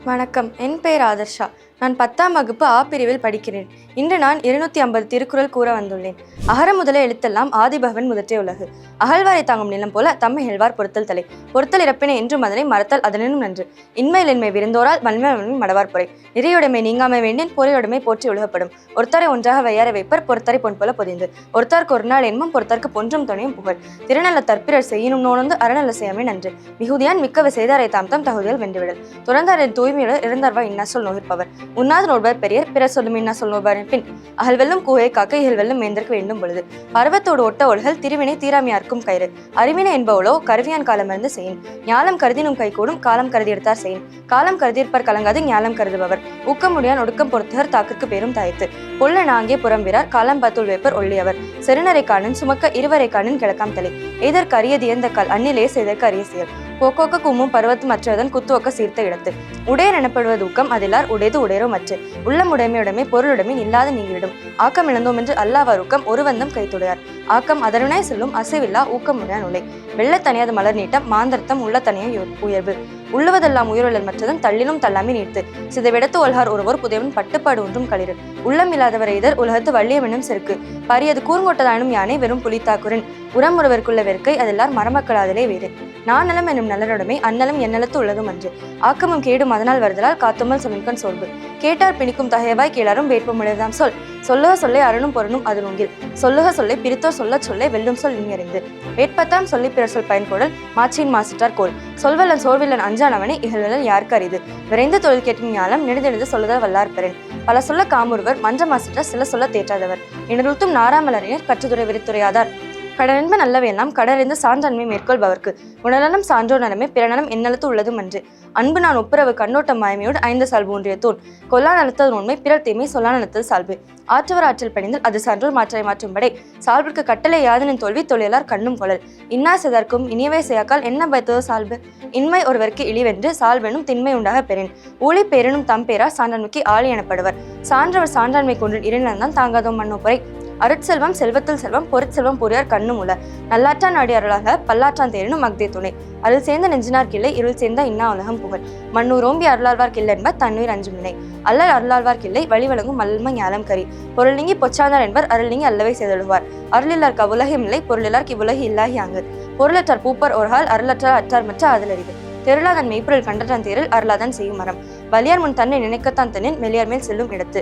வணக்கம். என் பெயர் ஆதர்ஷா. நான் 10ஆம் வகுப்பு ஆ பிரிவில் படிக்கிறேன். இன்று நான் 250 திருக்குறள் கூற வந்துள்ளேன். அகர முதல எழுத்தெல்லாம் ஆதிபகவன் முதற்றே உலகு. அகழ்வாரை தாங்கும் நிலம் போல தம்மை ஹெல்வார் பொறுத்தல் தலை. பொறுத்தல் இறப்பினை என்றும் அதனை மறத்தல் அதனினும் நன்று. இன்மையில் இன்மை விருந்தோரால் வன்மை மடவார் பொறை. நிறையுடைமை நீங்காமை வேண்டின் பொறையுடைமை போற்றி உலகப்படும். ஒருத்தரை ஒன்றாக வையார வைப்பர் பொறுத்தரை பொன் போல பொதிந்து. ஒருத்தார்க்கு ஒரு நாள் என்பம் பொறுத்தார்க்கு பொன்றும் துணையும் புகழ். திருநல்ல தற்பிறர் செய்யினும் நோனந்து அறநல்ல செய்யாமை நன்று. மிகுதியான் மிக்கவை செய்தாரை தாம் தம் தகுதியில் வென்றுவிடல். துறந்தாரின் தூய்மையுடன் இறந்தார்வா இன்னாசொல் நோகிற்பவர். உண்ணாது நோட்பார் பெரியர் பிறர் சொல்லும் இன்னா சொல் நோபாரின் பின் அகழ்வெல்லும் கூகை காக்க இகழ்வெல்லும் மேந்தற்கு வேண்டும் பொழுது. பருவத்தோடு ஒட்ட ஒழுகல் திருவினை தீராமையார்க்கும் கயிறு. அறிவினை என்பவளோ கருவியான் காலமருந்து செய்யின். ஞாலம் கருதினும் கைகூடும் காலம் கருதி எடுத்தார் செய்யின். காலம் கருதியிருப்பர் கலங்காது ஞாலம் கருதுபவர். ஊக்கமுடியான் ஒடுக்கம் பொறுத்தகர் தாக்குக்கு பேரும் தாய்த்து. பொல்ல நாங்கே புறம்பிறார் காலம் பத்துள் வேப்பர் ஒள்ளியவர். செருநரை காணின் சுமக்க இருவரை காணின் கிழக்காம் தலை. எதற்கு அரியது எந்த கால் அந்நிலே செய்தற்கு அரிய செயல். போக்கோக்க கும்மும் பருவத்து மற்றதன் குத்துவக்க சீர்த்த இடத்து. உடையர் எனப்படுவது ஊக்கம் அதிலார் உடையது உடையரோ மற்ற. உள்ளம் உடைமையுடைமை பொருளுடைமை இல்லாத நீங்கிவிடும். ஆக்கம் இழந்தோம் என்று அல்லாவார் ஊக்கம் ஒருவந்தம் கைத்துடையார். ஆக்கம் அதனுனாய் செல்லும் அசைவில்லா ஊக்கமுடையான் உலை. வெள்ள தனியாத மலர் நீட்டம் மாந்தர்த்தம் உள்ள தனிய உயர்வு. உள்ளவதெல்லாம் உயிரிழல் மற்றதன் தள்ளினும் தள்ளாமை நீர்த்து. சிதைவிடத்து ஒல்கார் ஒருவர் புதைவன் பட்டுப்பாடு ஒன்றும் களிறு. உள்ளம் இல்லாதவர் எய்தர் உலகத்து வள்ளியமெனும் செருக்கு. பரியது கூர்ங்கொட்டதானும் யானை வெறும் புலித்தாக்குரின். உரம் ஒருவருக்குள்ள வெறுக்கை அதெல்லார் மரமக்களாதலே வேறு. நான் நலம் என்னும் நல்லருடைமை அந்நலம் எந்நலத்து உள்ளதும் அன்று. ஆக்கமும் கேடும் அதனால் வருதலால் காத்துமல் சொல்லின்கண் சோர்வு. கேட்டார் பிணிக்கும் தகையவாய் கேளாரும் வேட்பமுடையதாம் சொல். சொல்லுக சொல்லை அருணும் பொருணும் அது நோங்கில். சொல்லுக சொல்லை பிரித்தோர் சொல்ல சொல்லை வெல்லும் சொல் இனியறிந்து. வேட்பத்தான் சொல்லி பிறர் சொல் பயன்கொடல் மாற்றியின் மாசிட்டார் கோல். சொல்வல்லன் சோர்வில்லன் அஞ்சானவனை இகழ்வலன் யாருக்கு அரிது. விரைந்து தொழில் கேட்கும் ஞாலம் நெடுந்தெழுந்து சொல்லுதல் வல்லார் பெறன். பல சொல்ல காமுறுவர் மன்ற மாசிட்ட சில சொல்ல தேற்றாதவர். இணருத்தும் நாராமலறிஞர் கற்றுதுறை விரித்துரையாதார். கடனென்ப நல்லவையெல்லாம் கடறிந்து சான்றன்மை மேற்கொள்பவர்க்கு. உணநலம் சான்றோர் நலமே பிறநலம் எந்நலத்து உள்ளதும் அன்று. அன்பு நான் ஒப்புரவு கண்ணோட்ட மாய்மையோடு 5 சால்பு ஒன்றிய தூண். கொல்லா நலத்தது உண்மை பிறர் தீமை சொல்லா நலத்தது சால்பு. ஆற்றவர் ஆற்றல் பணிந்தல் அது சான்றோர் மாற்றலை மாற்றும்படை. சால்பிற்கு கட்டளை யாதனின் தோல்வி தொழிலார் கண்ணும் கொள்ளல். இன்னா செய்தற்கும் இனியவை செய்யாக்கால் என்ன பயத்ததோ சால்பு. இன்மை ஒருவருக்கு இழிவென்று சால்வெனும் திண்மை உண்டாக பெறின். ஊழி பேரினும் தம் பேரார் சான்றன்மைக்கு ஆளி எனப்படுவர். சான்றவர் சான்றாண்மை கொண்டு இறைநலந்தான் தாங்காதோ மண்ணோ பொறை. அருட்செல்வம் செல்வத்தில் செல்வம் பொருட்செல்வம் பொறியார் கண்ணும் உள்ள. நல்லாற்றான் நாடி அருளாக பல்லாற்றான் தேரினும் மக்தே துணை. அருள் சேர்ந்த நெஞ்சினார் கிள்ளை இருள் சேர்ந்த இன்னா உலகம் புகழ். மண்ணூர் ஓம்பி அருளாழ்வார் கிள்ளை என்ப தன்னுயிர் அஞ்சும் வினை. அல்லல் அருளாழ்வார் கிள்ளை வழி வழங்கும் மல்ம ஞாலம் கரி. பொருள் நீங்கி பொச்சாந்தார் என்பர் அருள் நீங்கி அல்லவை செய்தொழுவார். அருளில்லார் கவுலகம் இல்லை பொருளில்லார் இவ்வுலகு இல்லாகி அங்கு. பொருளற்றார் பூப்பர் ஒருகால் அருளற்றார் அற்றார் மற்ற ஆதலறிவு. தெருளாதன் மெய்ப்பொருள் கண்டற்றான் தேரில் அருளாதன் செய்யும் மரம். வலியார் முன் தன்னை நினைக்கத்தான் தன்னின் மெலியார் மேல் செல்லும் இடத்து.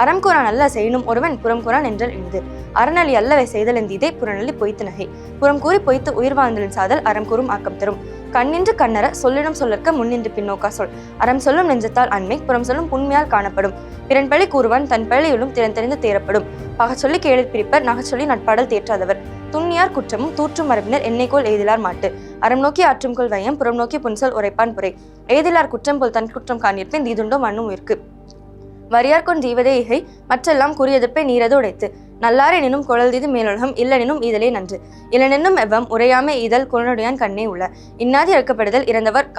அறம் கூறான் அல்ல செய்யணும் ஒருவன் புறம் கூறான் என்றல் இனிது. அறநலி அல்லவை செய்தல் எந்தீதை புறநலி பொய்த்து நகை. புறம் கூறி பொய்த்து உயிர் வாழ்ந்தலின் சாதல் அறம் கூறும் ஆக்கம் தரும். கண்ணின்று கண்ணற சொல்லிடம் சொல்லற்க முன்னின்று பின்னோக்கா சொல். அறம் சொல்லும் நெஞ்சத்தால் அண்மை புறம் சொல்லும் புண்மையால் காணப்படும். பிறன் பழி கூறுவான் தன் பழியுளும் திறன் தெரிந்து தேரப்படும். பகச்சொல்லி கேளிர் பிரிப்பர் நகச்சொல்லி நட்பாடல் தேற்றாதவர். துண்ணியார் குற்றமும் தூற்றும் மரபினர் என்னைக்கோள் எய்திலார் மாட்டு. அறம் நோக்கி ஆற்றும் கொள் வையம் புறம் நோக்கி புன்சொல் உரைப்பான் புரை. எய்திலார் குற்றம் போல் தன் குற்றம் காணியிருப்பேன் தீதுண்டோ மண்ணும் உயிர்க்கு. வரியார்கொன் ஜீவதே இகை மற்றெல்லாம் குறியெதிர்ப்பை நீரது உடைத்து. நல்லாரை நினும் குழல்தீது மேலுலகம் இல்லெனினும் ஈதலே நன்று. இளனென்னும் எவ்வம் உரையாமை ஈதல் குழனுடையான் கண்ணே உள்ள. இன்னாதி இறக்கப்படுதல் இறந்தவர்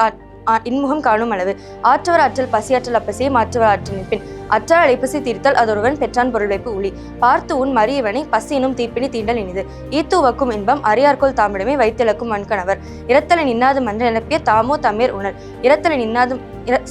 இன்முகம் காணும் அளவு. ஆற்றவர் ஆற்றல் பசியாற்றல் அப்பசியை மாற்றவர் ஆற்றல் நிற்பின். அற்றால் அழைப்பசி தீர்த்தல் அதொருவன் பெற்றான் பொருள் வைப்பு உளி. பார்த்து உன் மரியவனை பசியினும் தீப்பினி தீண்டல் இனிது. ஈத்துவக்கும் இன்பம் அறியார்கோள் தாமிடமே வைத்திலக்கும் மண்கணவர். இரத்தலின் இன்னாது மன்ற நிலப்பிய தாமோ தம்மேர் உணர். இரத்தலின் இன்னாதும்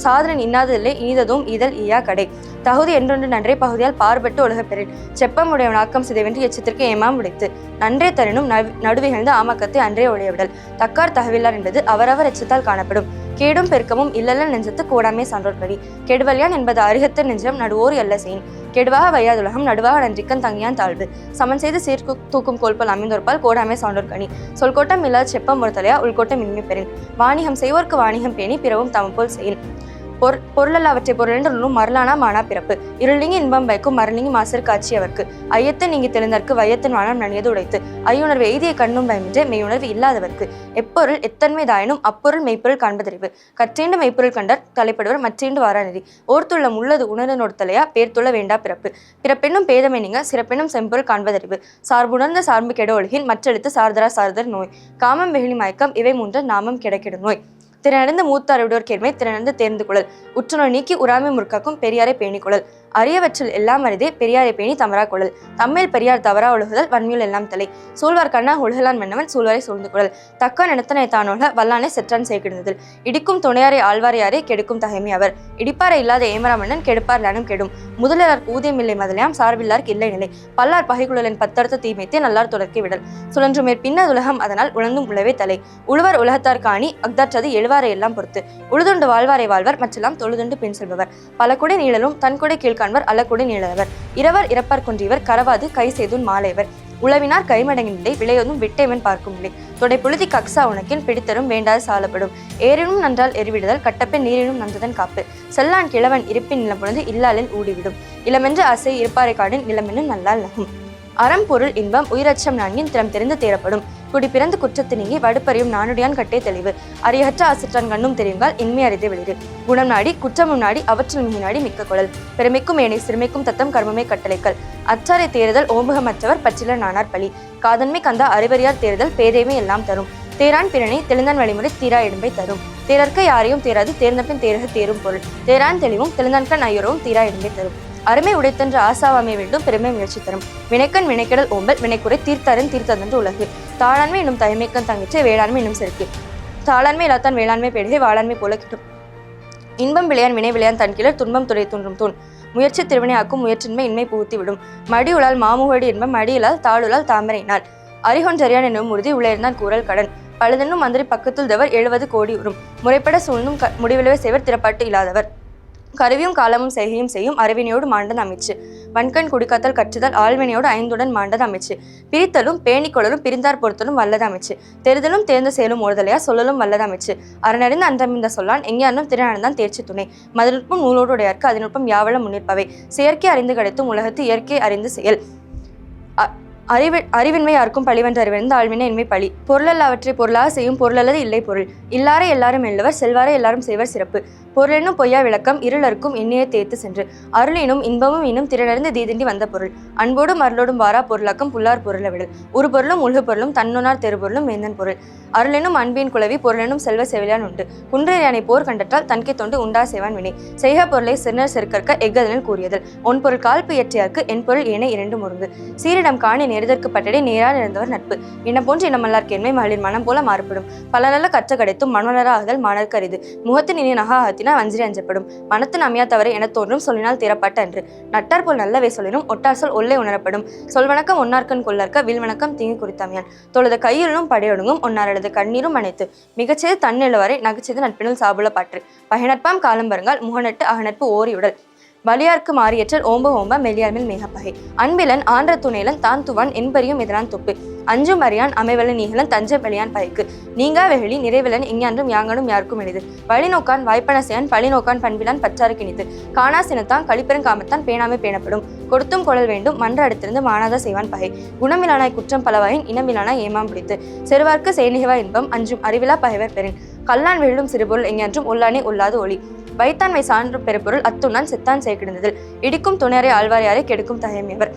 சாதனன் இன்னாததில்லை இனிததும் ஈதல் ஈயா கடை. தகுதி என்றொன்று நன்றே பகுதியால் பார்பட்டு உலகப் பெறின். செப்பமுடையவன் ஆக்கம் சிதைவென்று எச்சத்திற்கு ஏமாம் உடைத்து. நன்றே தரனும் நடுவிகழ்ந்த ஆமக்கத்தை அன்றே உடையவிடல். தக்கார் தகவில்லார் என்பது அவரவர் எச்சத்தால் காணப்படும். கேடும் பெருக்கமும் இல்லல்ல நெஞ்சத்து கூடாமே சான்றோர் கடி. கெடுவல்யான் என்பது அருகத்த நெஞ்சம் நடுவோர் எல்ல செயின். கெடுவாக வையாதுலகம் நடுவாக நன்றிக்கன் தங்கியான் தாழ்வு. சமன் செய்து சீர்கு தூக்கும் கோல்பல் அமைந்தோர்பால் கோடாமே சான்றோர் கனி. சொல்கோட்டம் இல்லாத செப்பம் ஒருத்தலையா உள்கோட்டம் இன்மை பெறின். வாணிகம் செய்வோர்க்கு வாணிகம் பேணி பிறவும் தமப்போல் செயின். பொருளல்ல அவற்றை பொருளென்றும் மரலானா மானா பிறப்பு. இருளிங்கி இன்பம் வைக்கும் மரலிங்கி மாசர் காட்சி அவர்க்கு. ஐயத்தை நீங்கி தெளிந்தற்கு வையத்தின் வானம் நனியது உடைத்து. ஐயுணர்வு எய்திய கண்ணும் பயமின்றே மெய்யுணர்வு இல்லாதவர்க்கு. எப்பொருள் எத்தன்மைதாயினும் அப்பொருள் மெய்ப்பொருள் காண்பதறிவு. கற்றீண்டு மெய்ப்பொருள் கண்டர் தலைப்படுவர் மற்றீண்டு வாராநெறி. ஓர்த்துள்ளம் உள்ளது உணர்ந்தொடுத்தலையா பேர்த்துள்ள வேண்டா பிறப்பு. பிறப்பெண்ணும் பேதமை நீங்க சிறப்பெண்ணும் செம்பொருள் காண்பதறிவு. சார்புணர்ந்த சார்பு கெட ஒழுகின் மற்றெழுத்து சார்தரா சார்தர் நோய். காமம் வெகுளி மயக்கம் இவை மூன்று நாமம் கிடைக்கிடும் நோய். திறனறிந்து மூத்தார் விடுவோர் கேள்மை திறனறிந்து தேர்ந்து கொள்ளல். உற்றுநோய் நீக்கி உறாமை முற்காக்கும் பெரியாரை பேணிக்கொள்ளல். அரியவற்றில் எல்லாம் அரிதே பெரியாரை பேணி தமரா கொழல். தம்மேல் பெரியார் தவறா ஒழுகுதல் வன்மையுள் எல்லாம் தலை. சூழ்வார் கண்ணா ஒழுகலான் மன்னவன் சூழ்வாரை சூழ்ந்து கொழல். தக்க நினைத்தனை தானொழ வல்லானை செற்றான் செய்கிடுந்ததில். இடிக்கும் துணையாரை ஆழ்வாரையாரே கெடுக்கும் தகைமை அவர். இடிப்பாரை இல்லாத ஏமரா மன்னன் கெடுப்பார் லானும் கெடும். முதலார் ஊதியம் இல்லை மதலையாம் சார்பில்லார்க்கு இல்லை நிலை. பல்லார் பகைக்குழலின் பத்தடுத்த தீமைத்தே நல்லார் தொடர்க்கை விடல். சுழன்றுமேற் பின்னது உலகம் அதனால் உழந்தும் உழவே தலை. உழுவர் உலகத்தார் காணி அக்தாற்றது எழுவாரை எல்லாம் பொறுத்து. உழுதுண்டு வாழ்வாரை வாழ்வர் மற்றெல்லாம் தொழுதுண்டு பின் செல்பவர். பல குடை நீளலும் தன் குடை கீழ்காண்பர் அல்ல குடை நீளவர். இரவர் இறப்பார் குன்றியவர் கரவாது கை செய்துன் மாலைவர். உளவினார் கைமடங்கினில்லை விளையொதும் விட்டேவன் பார்க்கும் இல்லை. தொடை புழுதி கக்ஸா உனக்கின் பிடித்தரும் வேண்டாது சாலப்படும். ஏறினும் நன்றால் எரிவிடுதல் கட்டப்பின் நீரினும் நன்றுதன் காப்பு. செல்லான் கிழவன் இருப்பின் நிலம் பொழுது இல்லாலில் ஊடிவிடும். இளமென்று அசை இருப்பாரை காடின் நிலமென்னும் நல்லால் நகும். அறம் பொருள் இன்பம் உயிரச்சம் நான்கின் திறம் தெரிந்து தேரப்படும். குடி பிறந்து குற்றத்து நீங்கி வடுப்பறியும் நானுடையான் கட்டே தெளிவு. அறியற்ற அசற்றான் கண்ணும் தெரியுங்கால் இன்மை அறிந்தே வெளியிடு. குணம் நாடி குற்றமும் நாடி அவற்றில் மிகி நாடி மிக்க கொழல். பெருமைக்கும் ஏனை சிறுமைக்கும் தத்தம் கர்மமே கட்டளைக்கல். அச்சாரை தேறுதல் ஓம்புகமற்றவர் பச்சிலர் நானார் பழி. காதன்மை கந்தா அறிவறியார் தேறுதல் பேதைமை எல்லாம் தரும். தேரான் பிறனை தெளிந்தான் வழிமுறை தீரா இடும்பை தரும். தேரற்க யாரையும் தேராது தேர்ந்தபின் தேரக தேரும் பொருள். தேரான் தெளிவும் தெளிந்தான்கண் ஐயரும் தீரா இடும்பை தரும். அருமை உடைத்தென்று ஆசாவாமை வேண்டும் பெருமை முயற்சி தரும். வினைக்கண் வினைக்கடல் ஓம்பல் வினைக்குறை தீர்த்தரன் தீர்த்ததென்று உலகு. தாளாண்மை என்னும் தயமைக்கண் தங்கிச்சு வேளாண்மை என்னும் செருக்கு. தாளாண்மை இல்லாத்தான் வேளாண்மை பெருகை வாளாண்மை போல கிட்டும். இன்பம் விளையான் வினை விளையான் தன்கிழர் துன்பம் துறை தோன்றும் தூண். முயற்சி திருவினையாக்கும் முயற்சின்மை இன்மை புகுத்தி விடும். மடியுளால் மாமுகடி என்பம் மடியிலால் தாளுலால் தாமரையினால். அறிகொன்றறியான் என்னும் உறுதி உளையர்ந்தான் கூறல் கடன். பழுதென்னும் மந்திரி பக்கத்துள் தவர் 70 கோடி உறும். முறைப்பட சூழ்ந்தும் முடிவிலவே செய்வர் திறப்பாட்டு இல்லாதவர். கருவியும் காலமும் செய்கையும் செய்யும் அறிவினையோடு மாண்டது அமைச்சு. வன்கண் குடிக்காத்தல் கற்றுதல் ஆழ்வினையோடு ஐந்துடன் மாண்டது அமைச்சு. பிரித்தலும் பேணிக்கொள்ளலும் பிரிந்தார் பொறுத்தலும் வல்லது அமைச்சு. தெரிதலும் தேர்ந்த செயலும் ஓடுதலையா சொல்லலும் வல்லது அமைச்சு. அறனறிந்த அன்றமிந்த சொல்லான் எங்கேயானும் திறனதான் தேர்ச்சி துணை. மதுநுட்பம் நூலோடு உடையார்க்கு அதிநுட்பம் யாவள முன்னிற்பவை. செயற்கை அறிந்து கிடைத்தும் உலகத்து இயற்கை அறிந்து செயல். அறிவின்மை யாருக்கும் பழிவென்று அறிவிந்த ஆழ்வினை இன்மை பழி. பொருளல்லாவற்றை பொருளாக செய்யும் பொருளல்லது இல்லை பொருள். இல்லாரை எல்லாரும் எல்லவர் செல்வாரை எல்லாரும் செய்வர் சிறப்பு. பொருளென்னும் பொய்யா விளக்கம் இருளருக்கும் எண்ணியை தேய்த்து சென்று. அருளினும் இன்பமும் இன்னும் திறனறிந்து தீதிண்டி வந்த பொருள். அன்போடும் அருளோடும் வாரா பொருளாக்கம் புல்லார் பொருள விடல். ஒரு பொருளும் உலகு பொருளும் தன்னொனார் தெருபொருளும் வேந்தன் பொருள். அருளெனும் அன்பின் குலவி பொருளெனும் செல்வ செவிலியான் உண்டு. குன்றை யானை போர் கண்டற்றால் தன்கை தொண்டு உண்டா செய்வான் வினை. செய்க பொருளை சிறுநர் செருக்கற்க எஃகதனில் கூறியதல். ஒன் பொருள் கால்ப்பு இயற்றியார்க்கு என் பொருள் ஏனை இரண்டு முருங்கு. சீரிடம் காணி நேர்தற்கு பட்டடை நேரால் இருந்தவர் நட்பு. இனம் போன்று இனமல்லார் கேண்மை மகளிர் மனம் போல மாறுபடும். பல நல்ல கற்ற கிடைத்தும் மனநலர ஆகுதல் மாணர்க்கு அரிது. முகத்தின் இனி நகாத்தினால் வஞ்சிரி அஞ்சப்படும். மனத்தின் அமையா தவறை என தோன்றும் சொல்லினால் தீரப்பட்ட அன்று. நட்டார் போல் நல்லவே சொல்லினும் ஒட்டார் சொல் ஒல்லை உணரப்படும். சொல்வணக்கம் ஒன்னார்கண் கொள்ளற்க வில்வணக்கம் தீங்கு குறித்தமையான். தொழுத கையிலும் படையொடுங்கும் ஒன்னாரது கண்ணீரும் அனைத்து. மிகச்செய்து தன்னிலவரை நகைச்செய்து நட்பினுள் சாபுல பாற்று. பகைநட்பாம் காலம் வருங்கால் முகநட்டு அகநட்பு ஓரியுடல். பலியார்க்கு மாறியற்றல் ஓம்ப ஓம்ப மெல்லியார்மேல் மேகப்பகை. அன்பிலன் ஆன்ற துணைலன் தான் துவான் என்பரியும் எதிரான் துப்பு. அஞ்சும் அறியான் அமைவலன் நீகலன் தஞ்சம் வெளியான் பகைக்கு. நீங்கா வெகுளி நிறைவிலன் எஞ்ஞான்றும் யாங்கனும் யாருக்கும் எளிது. வழி நோக்கான் வாய்ப்பன செயன் பழி நோக்கான் பண்பிலான் பற்றாறு கிணித்து. காணா சினத்தான் கழிப்பெருங்காமத்தான் பேணாமை பேணப்படும். கொடுத்தும் கொழல் வேண்டும் மன்ற அடுத்திருந்து மானாத செய்வான் பகை. குணமிலானாய் குற்றம் பலவாயின் இனமிலானாய் ஏமாம் பிடித்து. செருவார்க்கு செயல்நிகவா இன்பம் அஞ்சும் அறிவிலா பகைவர் பெறின். கல்லான் வெள்ளும் சிறுபொருள் எஞ்ஞான்றும் உள்ளானே உள்ளாது ஒளி. வைத்தான்மை சான்று பெருப்பொருள் அத்துணான் செத்தான் செய்கிடுந்ததில். இடிக்கும் துணையரை ஆழ்வாரையாரை கெடுக்கும் தகைமையவர்.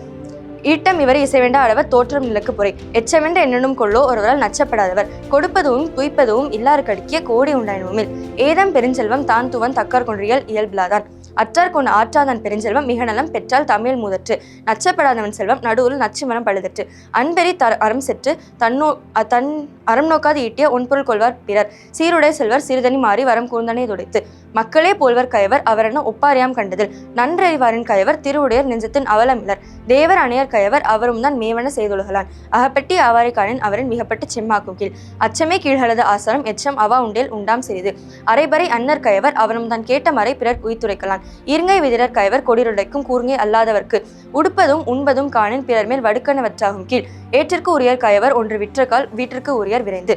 ஈட்டம் இவரை இசைவேண்ட அளவர் தோற்றம் நிலக்கு பொறை. எச்சமென்ற எண்ணனும் கொள்ளோ ஒருவரால் நச்சப்படாதவர். கொடுப்பதும் துய்ப்பதும் இல்லாறு கடிக்கிய கோடி உண்டாயினுமில். ஏதம் பெருஞ்செல்வம் தான் துவன் தக்கர் கொன்றியல் இயல்பிலாதான். அற்றார் கொண்டு ஆற்றாதன் பெருஞ்செல்வம் மிக நலம் பெற்றால் தமிழ் மூதற்று. நச்சப்படாதவன் செல்வம் நடுவில் நச்சு மனம் பழுதற்று. அன்பெறி அறம் செற்று தன் அறம் நோக்காது ஈட்டிய ஒன்பொருள் கொள்வார் பிறர். சீருடை செல்வர் சிறுதனி மாறி வரம் கூர்ந்தனை துடைத்து. மக்களே போல்வர் கயவர் அவரென ஒப்பாரியாம் கண்டதில். நன்றறிவாரின் கயவர் திருவுடையர் நெஞ்சத்தின் அவலமிலர். தேவர் அணையர் கயவர் அவரும் தான் மேவன செய்தொழுகலான். அகப்பட்டி ஆவாரை காணின் அவரின் மிகப்பட்டு செம்மாக்கும் கீழ். அச்சமே கீழ்களது ஆசாரம் எச்சம் அவா உண்டேல் உண்டாம் சிறிது. அரைபறை அன்னர் கயவர் அவரும் தான் கேட்ட மறை பிறர் குய்த்துரைக்கலான். இருங்கை விதிரர் கயவர் கொடிருடைக்கும் கூர்ங்கை அல்லாதவர்க்கு. உடுப்பதும் உண்பதும் காணின் பிறர் மேல் வடுக்கணவற்றாகும் கீழ். ஏற்றிற்கு உரியர் கயவர் ஒன்று விற்றக்கால் வீட்டிற்கு உரியர் விரைந்து.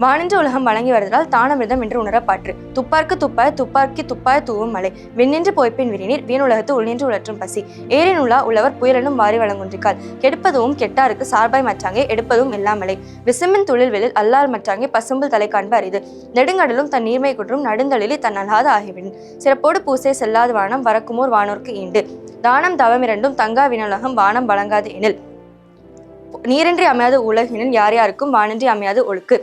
வானின்று உலகம் வழங்கி வருதலால் தானமிர்தம் என்று உணரப்பாற்று. துப்பார்க்கு துப்பாய் துப்பாக்கி துப்பாய் தூவும் மலை. விண்ணின்று போய்ப்பின் விரிநீர் வீணுலகத்து உள்நின்று உழற்றும் பசி. ஏரினுள்ளா உழவர் புயலனும் வாரி வழங்குன்றிக்கால். கெடுப்பதும் கெட்டாருக்கு சார்பாய் மற்றாங்கே எடுப்பதும் எல்லாமலை. விசும்பின் துளில் வெளில் அல்லால் மற்றாங்கே பசும்புல் தலை காண்ப அரிது. நெடுங்கடலும் தன் நீர்மை குன்றும் நடுந்தளிலி தன் அல்லாத ஆகிவிடும். சிறப்போடு பூசை செல்லாது வானம் வரக்குமோர் வானோர்க்கு ஈண்டு. தானம் தவமிரண்டும் தங்கா வினுலகம் வானம் வழங்காது எனில். நீரின்றி அமையாது உலகினில் யார் யாருக்கும் வானின்றி அமையாது ஒழுக்கு.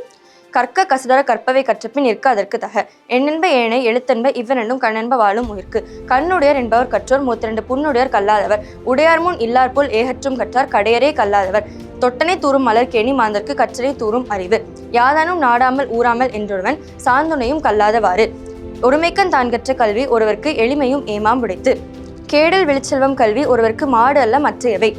கற்க கசடர கற்பவை கற்றப்பின் நிற்க அதற்கு தக. எண்ணென்ப ஏனை எழுத்தென்ப இவ்வனென்னும் கண்ணென்ப வாழும் உயிர்க்கு. கண்ணுடையர் என்பவர் கற்றோர் மூத்திரண்டு புண்ணுடையர் கல்லாதவர். உடையார் முன் இல்லார் போல் ஏகற்றும் கற்றார் கடையரே கல்லாதவர். தொட்டனை தூரும் மலர்கேணி மாந்தர்க்கு கற்றனை தூரும் அறிவு. யாதானும் நாடாமல் ஊறாமல் என்றொருவன் சாந்துணையும் கல்லாதவாறு. ஒருமைக்கண் தான் கற்ற கல்வி ஒருவருக்கு எளிமையும் ஏமாம் உடைத்து. கேடில் வெளிச்செல்வம் கல்வி ஒருவருக்கு மாடு அல்ல மற்றையவை.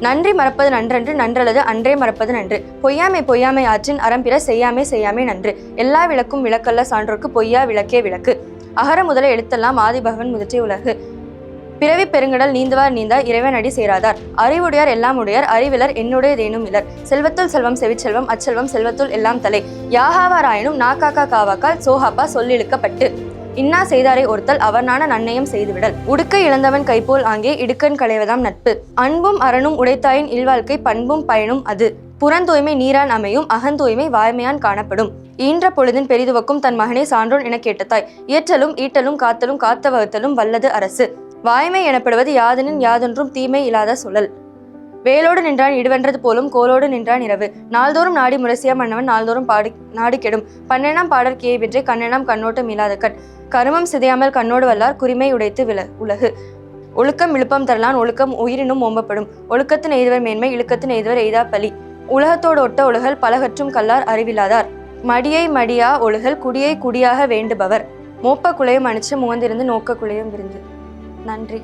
நன்றி மறப்பது நன்றன்று நன்றல்லது அன்றே மறப்பது நன்று. பொய்யாமை பொய்யாமை ஆற்றின் அறம்பிற செய்யாமை செய்யாமை நன்று. எல்லா விளக்கும் விளக்கல்ல சான்றோர்க்கு பொய்யா விளக்கே விளக்கு. அகர முதல எழுத்தெல்லாம் ஆதிபகவன் முதற்றே உலகு. பிறவி பெருங்கடல் நீந்துவார் நீந்தார் இறைவன் அடி சேராதார். அறிவுடையார் எல்லாம் உடையார் அறிவிலர் என்னுடையதேனும் இலர். செல்வத்துள் செல்வம் செவிச்செல்வம் அச்செல்வம் செல்வத்துள் எல்லாம் தலை. யாகாவாராயினும் நாக்காக்கா காவாக்கால் சோஹாப்பா சொல்லிழுக்கப்பட்டு. இன்னா செய்தாரை ஒருத்தல் அவர்னான நன்னயம் செய்துவிடல். உடுக்கை இழந்தவன் கைப்போல் ஆங்கே இடுக்கண் களைவதாம் நட்பு. அன்பும் அறனும் உடைத்தாயின் இல்வாழ்க்கை பண்பும் பயனும் அது. புறந்தூய்மை நீரான் அமையும் அகந்தூய்மை வாய்மையான் காணப்படும். ஈன்ற பொழுதின் பெரிதுவக்கும் தன் மகனே சான்றோன் என கேட்டதாய். இயற்றலும் ஈட்டலும் காத்தலும் காத்த வகுத்தலும் வல்லது அரசு. வாய்மை எனப்படுவது யாதெனின் யாதொன்றும் தீமை இல்லாத சொல்லல். வேலோடு நின்றான் இடுவென்றது போலும் கோலோடு நின்றான் இரவு. நாள்தோறும் நாடி முரசியா மன்னவன் நாள்தோறும் நாடு கெடும். பன்னெண்டாம் பாடற் கேவின்றே கண்ணெண்ணாம் கண்ணோட்டம் இல்லாத கண். கருமம் சிதையாமல் கண்ணோடு வல்லார் குறிமை உடைத்து உலகு. ஒழுக்கம் விழுப்பம் தரலான் ஒழுக்கம் உயிரினும் ஓம்பப்படும். ஒழுக்கத்தின் எய்துவர் மேன்மை இழுக்கத்தின் எய்துவர் எய்தா பலி. உலகத்தோடு ஒட்ட ஒழுகல் பலகற்றும் கல்லார் அறிவில்லாதார். மடியை மடியா ஒழுகல் குடியை குடியாக வேண்டுபவர். மோப்ப குலையும் அணிச்சு முகந்திருந்து நோக்க குலையும் விருந்து. நன்றி.